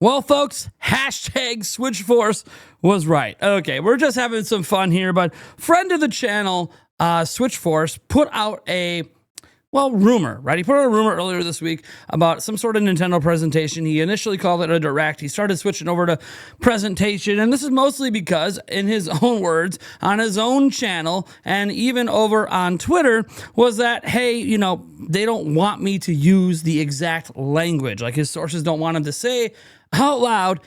Well, folks, hashtag SwitchForce was right. Okay, we're just having some fun here, but friend of the channel, SwitchForce, put out a rumor, right? He put out a rumor earlier this week about some sort of Nintendo presentation. He initially called it a direct. He started switching over to presentation. And this is mostly because, in his own words, on his own channel and even over on Twitter, was that, hey, they don't want me to use the exact language. Like, his sources don't want him to say out loud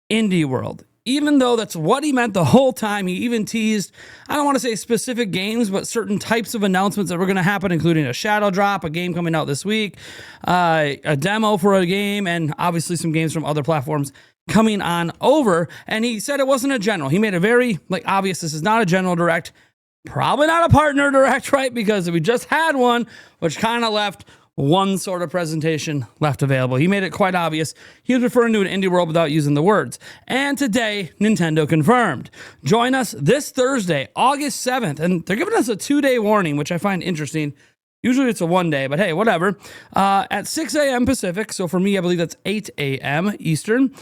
Indie World. Even though that's what he meant the whole time. He even teased, I don't want to say specific games, but certain types of announcements that were going to happen, including a shadow drop, a game coming out this week, a demo for a game, and obviously some games from other platforms coming on over. And he said it wasn't a general. He made it very obvious this is not a general direct, probably not a partner direct, right? Because we just had one, which kind of left one sort of presentation left available. He made it quite obvious he was referring to an Indie World without using the words. And today, Nintendo confirmed. Join us this Thursday, August 7th, and they're giving us a 2-day warning, which I find interesting. Usually it's a 1 day, but hey, whatever. At 6 a.m. Pacific, so for me, I believe that's 8 a.m. Eastern.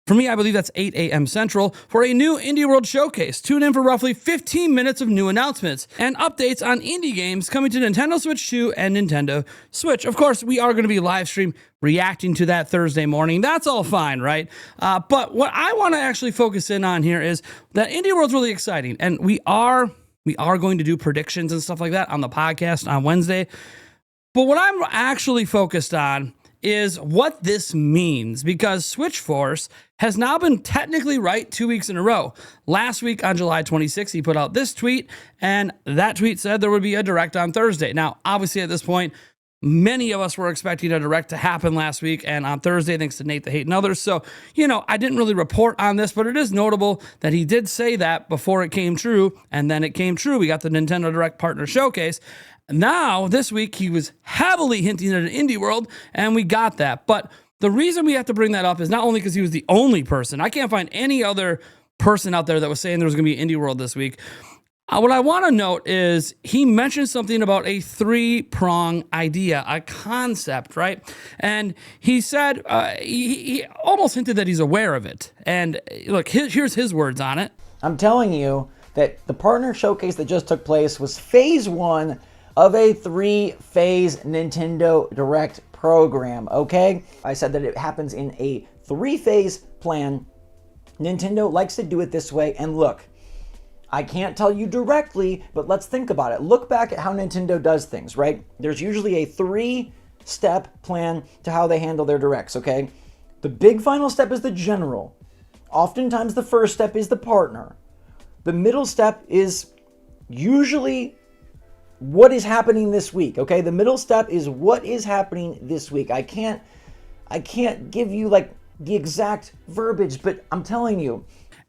For me, I believe that's 8 a.m. Central for a new Indie World showcase. Tune in for roughly 15 minutes of new announcements and updates on indie games coming to Nintendo Switch 2 and Nintendo Switch. Of course, we are going to be live stream reacting to that Thursday morning. That's all fine, right? But what I want to actually focus in on here is that Indie World's really exciting, and we are going to do predictions and stuff like that on the podcast on Wednesday. But what I'm actually focused on is what this means, because SwitchForce has now been technically right 2 weeks in a row. Last week on July 26th, he put out this tweet, and that tweet said there would be a direct on Thursday. Now, obviously at this point, many of us were expecting a direct to happen last week and on Thursday, thanks to Nate the Hate and others. So, I didn't really report on this, but it is notable that he did say that before it came true, and then it came true. We got the Nintendo Direct Partner Showcase. Now, this week, he was heavily hinting at an Indie World, and we got that. But the reason we have to bring that up is not only because he was the only person. I can't find any other person out there that was saying there was going to be an Indie World this week. What I want to note is he mentioned something about a 3-prong idea, a concept, right? And he said, he almost hinted that he's aware of it. And look, here's his words on it. I'm telling you that the partner showcase that just took place was phase 1 of a 3-phase Nintendo Direct program, okay? I said that it happens in a 3-phase plan. Nintendo likes to do it this way, and look, I can't tell you directly, but let's think about it. Look back at how Nintendo does things, right? There's usually a 3-step plan to how they handle their directs, okay? The big final step is the general. Oftentimes the first step is the partner. The middle step is usually what is happening this week, okay? The middle step is what is happening this week. I can't give you the exact verbiage, but I'm telling you.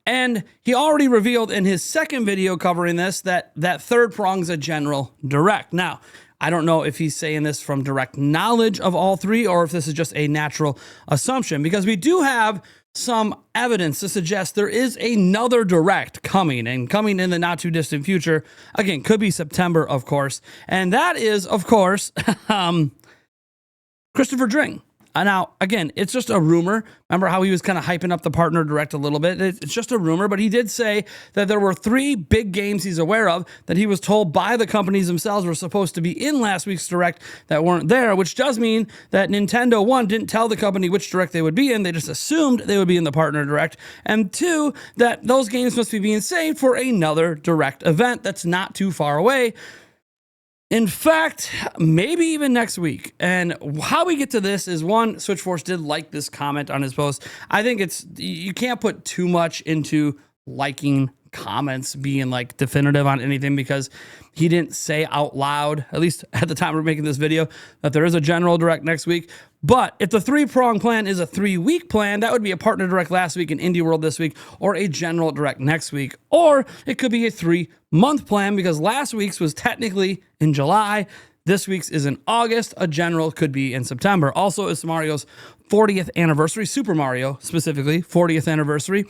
And he already revealed in his second video covering this that third prong's a general direct. Now, I don't know if he's saying this from direct knowledge of all three or if this is just a natural assumption, because we do have some evidence to suggest there is another direct coming in the not too distant future. Again, could be September, of course. And that is, of course, Christopher Dring. Now, again, it's just a rumor. Remember how he was kind of hyping up the partner direct a little bit? It's just a rumor, but he did say that there were 3 big games he's aware of that he was told by the companies themselves were supposed to be in last week's direct that weren't there, which does mean that Nintendo, 1, didn't tell the company which direct they would be in. They just assumed they would be in the partner direct. And 2, that those games must be being saved for another direct event that's not too far away. In fact, maybe even next week. And how we get to this is, 1, SwitchForce did like this comment on his post. I think you can't put too much into liking comments being definitive on anything, because he didn't say out loud, at least at the time we're making this video, that there is a general direct next week. But if the 3-prong plan is a 3-week plan, that would be a partner direct last week and Indie World this week, or a general direct next week. Or it could be a 3-month plan, because last week's was technically in July. This week's is in August. A general could be in September. Also, it's Mario's 40th anniversary, Super Mario specifically, 40th anniversary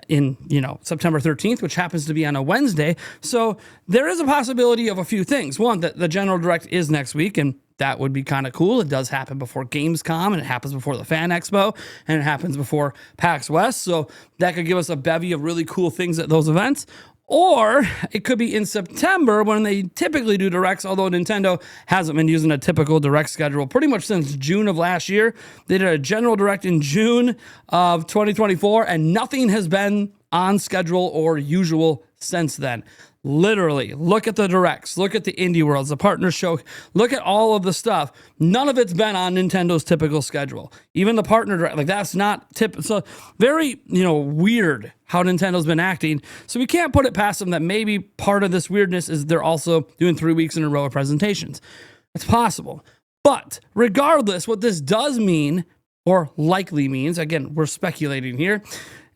in, September 13th, which happens to be on a Wednesday. So there is a possibility of a few things. 1, that the general direct is next week, and that would be kind of cool. It does happen before Gamescom, and it happens before the Fan Expo, and it happens before PAX West. So that could give us a bevy of really cool things at those events. Or it could be in September when they typically do directs, although Nintendo hasn't been using a typical direct schedule pretty much since June of last year. They did a general direct in June of 2024, and nothing has been on schedule or usual since then. Literally, look at the directs, look at the Indie Worlds, the partner show, look at all of the stuff. None of it's been on Nintendo's typical schedule. Even the partner direct, like that's not so very, weird how Nintendo's been acting. So we can't put it past them that maybe part of this weirdness is they're also doing 3 weeks in a row of presentations. It's possible. But regardless, what this does mean, or likely means, again, we're speculating here,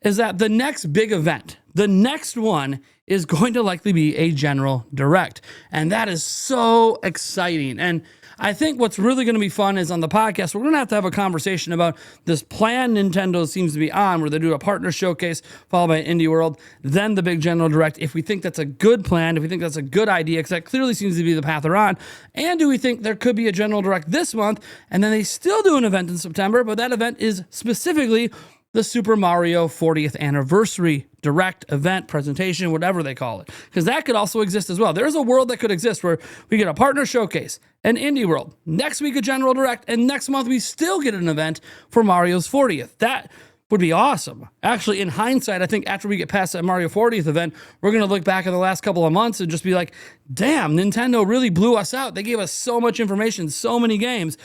is that the next big event, the next one, is going to likely be a general direct. And that is so exciting. And I think what's really going to be fun is on the podcast, we're going to have a conversation about this plan Nintendo seems to be on, where they do a partner showcase followed by Indie World, then the big general direct. If we think that's a good plan, if we think that's a good idea, because that clearly seems to be the path they're on. And do we think there could be a general direct this month, and then they still do an event in September, but that event is specifically the Super Mario 40th Anniversary Direct event, presentation, whatever they call it. Because that could also exist as well. There's a world that could exist where we get a partner showcase, an Indie World, next week a General Direct, and next month we still get an event for Mario's 40th. That would be awesome. Actually, in hindsight, I think after we get past that Mario 40th event, we're going to look back at the last couple of months and just be like, damn, Nintendo really blew us out. They gave us so much information, so many games.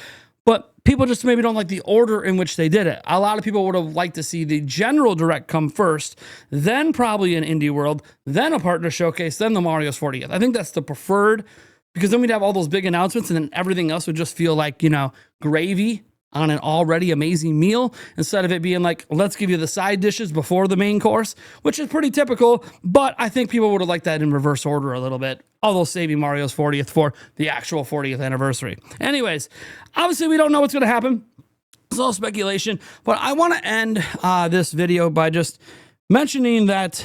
But people just maybe don't like the order in which they did it. A lot of people would have liked to see the general direct come first, then probably an Indie World, then a partner showcase, then the Mario's 40th. I think that's the preferred, because then we'd have all those big announcements and then everything else would just feel like, gravy on an already amazing meal, instead of it being like, let's give you the side dishes before the main course, which is pretty typical, but I think people would have liked that in reverse order a little bit, although saving Mario's 40th for the actual 40th anniversary. Anyways, obviously we don't know what's going to happen. It's all speculation, but I want to end this video by just mentioning that,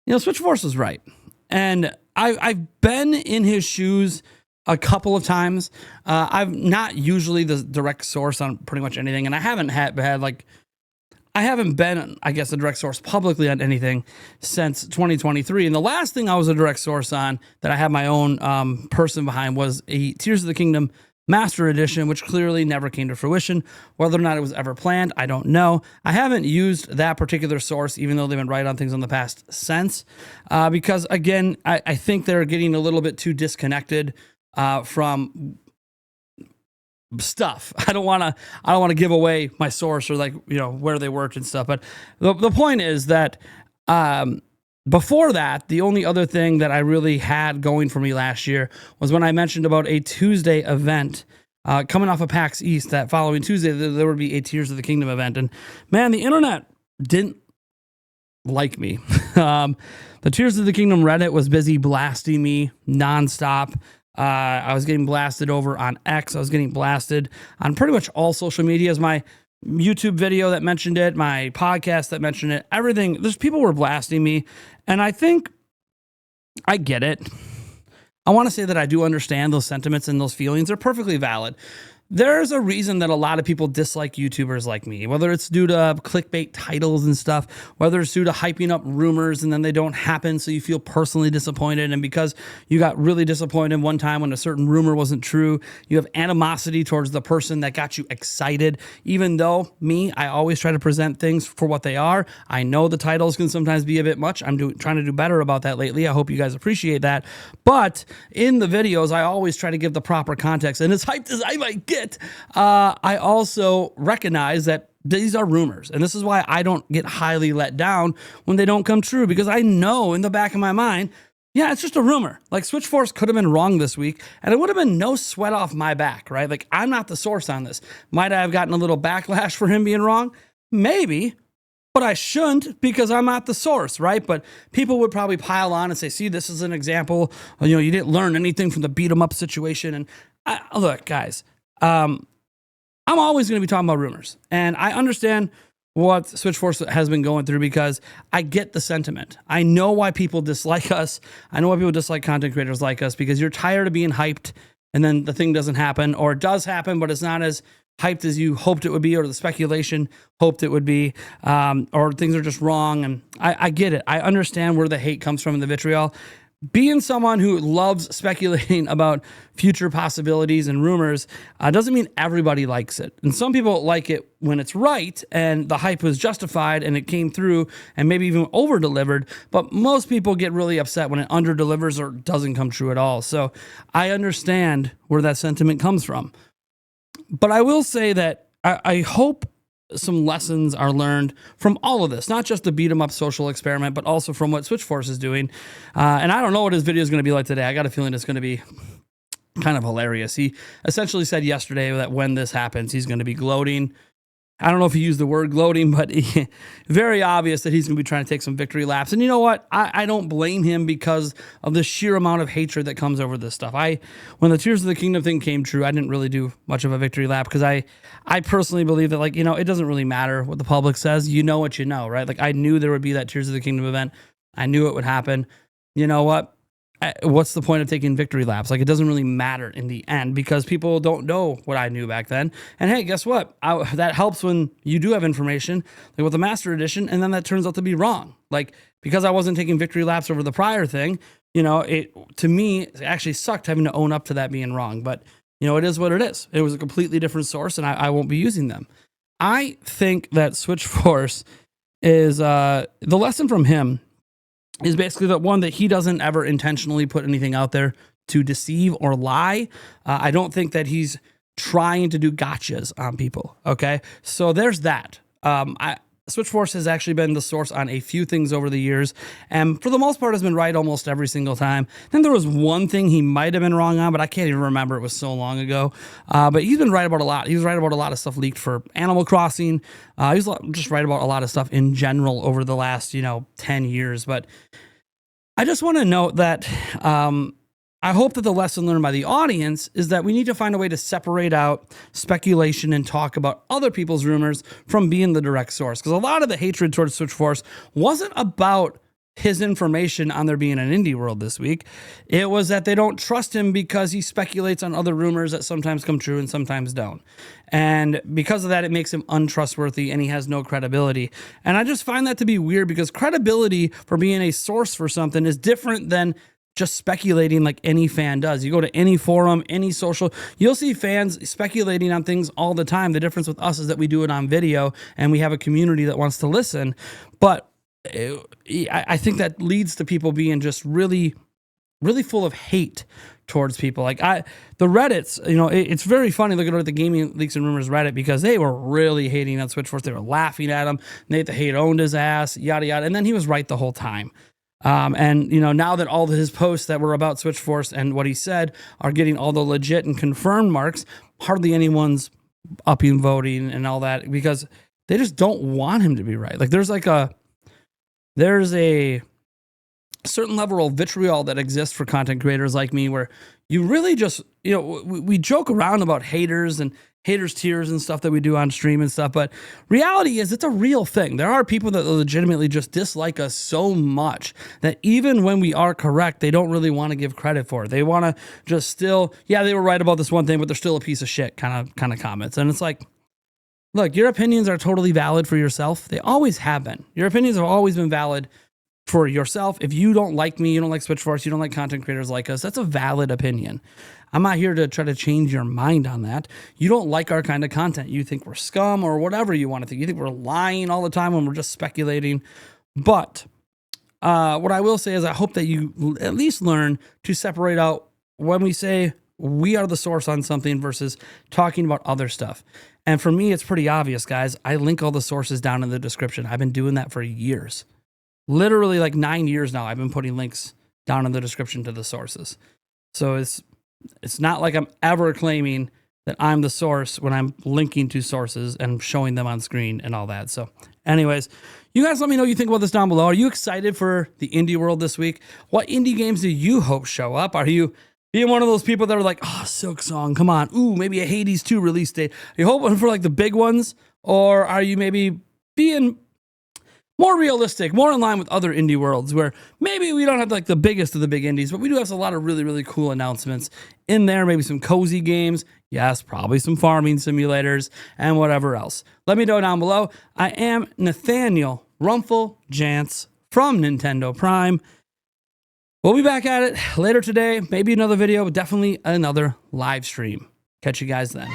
Switchforce was right. And I've been in his shoes a couple of times. I'm not usually the direct source on pretty much anything, and I haven't been, I guess, a direct source publicly on anything since 2023. And the last thing I was a direct source on that I had my own person behind was a Tears of the Kingdom Master Edition, which clearly never came to fruition. Whether or not it was ever planned, I don't know. I haven't used that particular source, even though they've been right on things in the past since, because again, I think they're getting a little bit too disconnected from stuff. I don't want to give away my source or where they worked and stuff. But the point is that before that, the only other thing that I really had going for me last year was when I mentioned about a Tuesday event coming off of PAX East. That following Tuesday, there would be a Tears of the Kingdom event, and man, the internet didn't like me. The Tears of the Kingdom Reddit was busy blasting me nonstop. I was getting blasted over on X. I was getting blasted on pretty much all social medias. My YouTube video that mentioned it, my podcast that mentioned it, everything. There's people were blasting me, and I think I get it. I want to say that I do understand those sentiments and those feelings. They're perfectly valid. There's a reason that a lot of people dislike YouTubers like me, whether it's due to clickbait titles and stuff, whether it's due to hyping up rumors and then they don't happen, so you feel personally disappointed. And because you got really disappointed one time when a certain rumor wasn't true, you have animosity towards the person that got you excited. Even though I always try to present things for what they are. I know the titles can sometimes be a bit much. I'm trying to do better about that lately. I hope you guys appreciate that. But in the videos, I always try to give the proper context. And as hyped as I might get, I also recognize that these are rumors, and this is why I don't get highly let down when they don't come true, because I know in the back of my mind, yeah, it's just a rumor. Like Switchforce could have been wrong this week, and it would have been no sweat off my back, right? Like I'm not the source on this. Might I have gotten a little backlash for him being wrong? Maybe. But I shouldn't, because I'm not the source, right? But people would probably pile on and say, see, this is an example. You didn't learn anything from the beat 'em up situation. And look, guys, I'm always going to be talking about rumors, and I understand what Switchforce has been going through because I get the sentiment. I know why people dislike us. I know why people dislike content creators like us, because you're tired of being hyped and then the thing doesn't happen, or it does happen, but it's not as hyped as you hoped it would be, or the speculation hoped it would be, or things are just wrong. And I get it. I understand where the hate comes from and the vitriol. Being someone who loves speculating about future possibilities and rumors doesn't mean everybody likes it. And some people like it when it's right and the hype was justified and it came through and maybe even over-delivered. But most people get really upset when it under-delivers or doesn't come true at all. So I understand where that sentiment comes from. But I will say that I hope some lessons are learned from all of this, not just the beat 'em up social experiment, but also from what Switchforce is doing. And I don't know what his video is going to be like today. I got a feeling it's going to be kind of hilarious. He essentially said yesterday that when this happens, he's going to be gloating. I don't know if he used the word gloating, but very obvious that he's going to be trying to take some victory laps. And you know what? I don't blame him because of the sheer amount of hatred that comes over this stuff. When the Tears of the Kingdom thing came true, I didn't really do much of a victory lap because I personally believe that, like, it doesn't really matter what the public says. You know what you know, right? Like, I knew there would be that Tears of the Kingdom event. I knew it would happen. You know what? What's the point of taking victory laps? Like, it doesn't really matter in the end because people don't know what I knew back then. And hey, guess what? That helps when you do have information, like with the Master Edition, and then that turns out to be wrong. Like, because I wasn't taking victory laps over the prior thing, to me, it actually sucked having to own up to that being wrong. But, it is what it is. It was a completely different source, and I won't be using them. I think that Switchforce is, the lesson from him is basically that one, that he doesn't ever intentionally put anything out there to deceive or lie. I don't think that trying to do gotchas on people. Okay. So there's that. Switchforce has actually been the source on a few things over the years, and for the most part has been right almost every single time. Then there was one thing he might have been wrong on, but I can't even remember. It was so long ago. But he's been right about a lot. He was right about a lot of stuff leaked for Animal Crossing. He's just right about a lot of stuff in general over the last, 10 years. But I just want to note that I hope that the lesson learned by the audience is that we need to find a way to separate out speculation and talk about other people's rumors from being the direct source. Because a lot of the hatred towards Switchforce wasn't about his information on there being an indie world this week. It was that they don't trust him because he speculates on other rumors that sometimes come true and sometimes don't. And because of that, it makes him untrustworthy and he has no credibility. And I just find that to be weird because credibility for being a source for something is different than just speculating like any fan does. You go to any forum, any social, you'll see fans speculating on things all the time. The difference with us is that we do it on video and we have a community that wants to listen. But I think that leads to people being just really, really full of hate towards people. Like the Reddits, it's very funny looking at the Gaming Leaks and Rumors Reddit because they were really hating on Switchforce. They were laughing at him. Nate the Hate owned his ass, yada, yada. And then he was right the whole time. And now that all of his posts that were about Switchforce and what he said are getting all the legit and confirmed marks, hardly anyone's upping voting and all that because they just don't want him to be right. Like there's a certain level of vitriol that exists for content creators like me where you really just, we joke around about haters and haters tiers and stuff that we do on stream and stuff, but reality is it's a real thing. There are people that legitimately just dislike us so much that even when we are correct, they don't really want to give credit for it. They want to just still, they were right about this one thing, but they're still a piece of shit kind of comments. And it's like, look, your opinions are totally valid for yourself. They always have been. Your opinions have always been valid for yourself. If you don't like me, you don't like Switchforce, you don't like content creators like us, that's a valid opinion. I'm not here to try to change your mind on that. You don't like our kind of content. You think we're scum or whatever you want to think. You think we're lying all the time when we're just speculating. But what I will say is I hope that you at least learn to separate out when we say we are the source on something versus talking about other stuff. And for me, it's pretty obvious, guys. I link all the sources down in the description. I've been doing that for years. Literally like 9 years now, I've been putting links down in the description to the sources. So it's not like I'm ever claiming that I'm the source when I'm linking to sources and showing them on screen and all that. So anyways, you guys let me know what you think about this down below. Are you excited for the indie world this week? What indie games do you hope show up? Are you being one of those people that are like, oh, Silksong, come on. Ooh, maybe a Hades 2 release date. Are you hoping for like the big ones? Or are you maybe being more realistic, more in line with other indie worlds where maybe we don't have like the biggest of the big indies, but we do have a lot of really, really cool announcements in there. Maybe some cozy games. Yes, probably some farming simulators and whatever else. Let me know down below. I am Nathaniel Rumpel Jantz from Nintendo Prime. We'll be back at it later today. Maybe another video, but definitely another live stream. Catch you guys then.